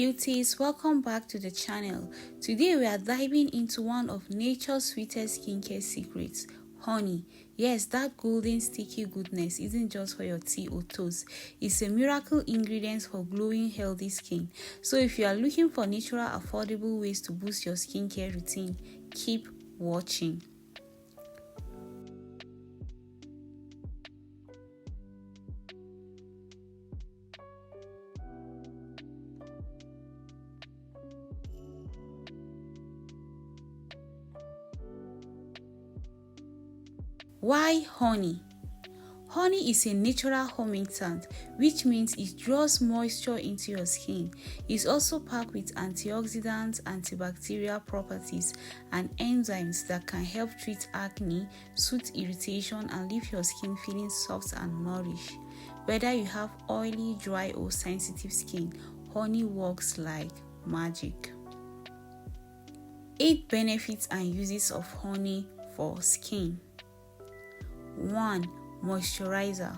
beauties, welcome back to the channel. Today we are diving into one of nature's sweetest skincare secrets, honey. Yes, that golden sticky goodness isn't just for your tea or toast. It's a miracle ingredient for glowing healthy skin. So if you are looking for natural affordable ways to boost your skincare routine, keep watching. Why honey? Honey is a natural humectant, which means it draws moisture into your skin. It's also packed with antioxidants, antibacterial properties, and enzymes that can help treat acne, soothe irritation, and leave your skin feeling soft and nourished. Whether you have oily, dry, or sensitive skin, honey works like magic. 8 benefits and uses of honey for skin. 1. Moisturizer.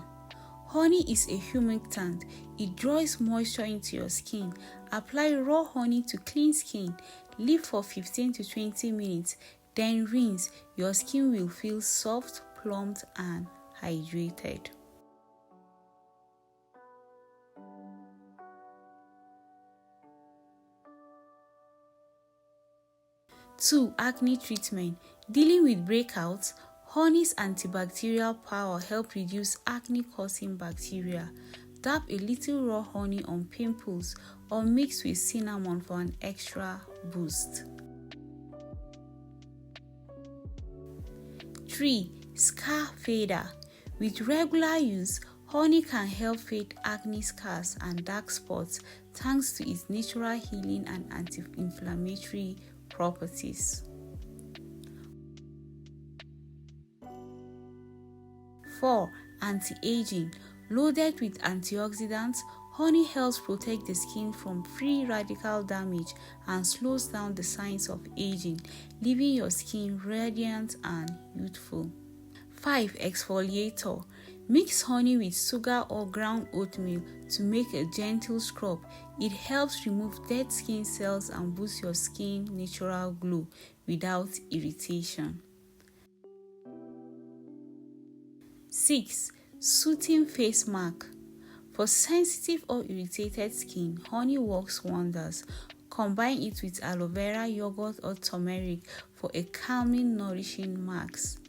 Honey is a humectant. It draws moisture into your skin. Apply raw honey to clean skin. Leave for 15 to 20 minutes. Then rinse. Your skin will feel soft, plumped, and hydrated. 2. Acne treatment. Dealing with breakouts, honey's antibacterial power helps reduce acne-causing bacteria. Dab a little raw honey on pimples or mix with cinnamon for an extra boost. 3. Scar fader. With regular use, honey can help fade acne scars and dark spots thanks to its natural healing and anti-inflammatory properties. 4. Anti-aging. Loaded with antioxidants, honey helps protect the skin from free radical damage and slows down the signs of aging, leaving your skin radiant and youthful. 5. Exfoliator. Mix honey with sugar or ground oatmeal to make a gentle scrub. It helps remove dead skin cells and boost your skin's natural glow without irritation. 6. Soothing face mask. For sensitive or irritated skin, honey works wonders. Combine it with aloe vera, yogurt, or turmeric for a calming, nourishing mask.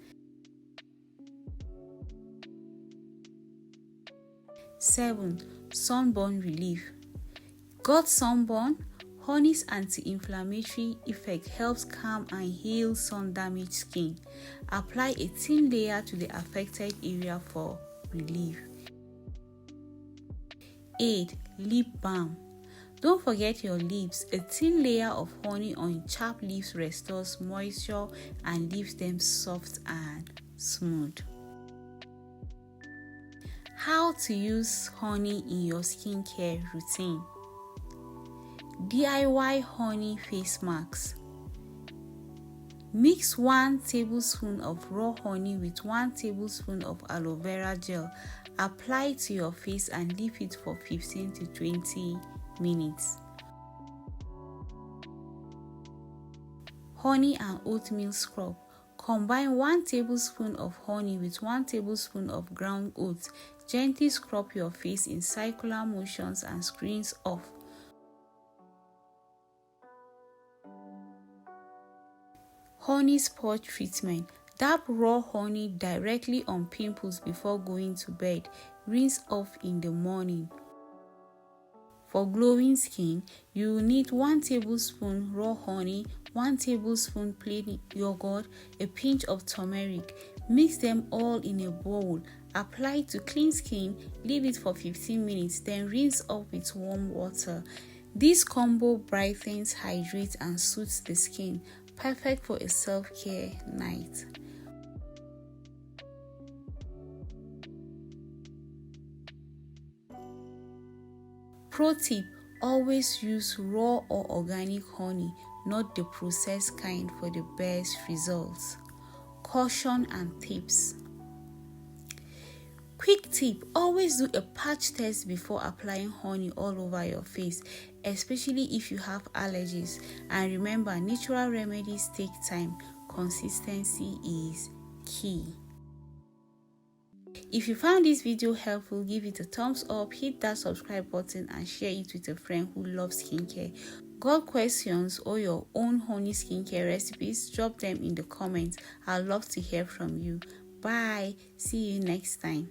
7. Sunburn relief. Got sunburn? Honey's anti-inflammatory effect helps calm and heal sun-damaged skin. Apply a thin layer to the affected area for relief. 8. Lip balm. Don't forget your lips. A thin layer of honey on chapped lips restores moisture and leaves them soft and smooth. How to use honey in your skincare routine. DIY honey face masks. Mix 1 tablespoon of raw honey with 1 tablespoon of aloe vera gel. Apply to your face and leave it for 15 to 20 minutes. Honey and oatmeal scrub. Combine 1 tablespoon of honey with 1 tablespoon of ground oats. Gently scrub your face in circular motions and rinse off. Honey spot treatment. Dab raw honey directly on pimples before going to bed. Rinse off in the morning. For glowing skin, you will need 1 tablespoon raw honey, 1 tablespoon plain yogurt, a pinch of turmeric. Mix them all in a bowl. Apply to clean skin, leave it for 15 minutes, then rinse off with warm water. This combo brightens, hydrates, and soothes the skin. Perfect for a self-care night. Pro tip: always use raw or organic honey, not the processed kind, for the best results. Caution and tips. Quick tip, always do a patch test before applying honey all over your face, especially if you have allergies. And remember, natural remedies take time. Consistency is key. If you found this video helpful, give it a thumbs up, hit that subscribe button and share it with a friend who loves skincare. Got questions or your own honey skincare recipes? Drop them in the comments. I'd love to hear from you. Bye. See you next time.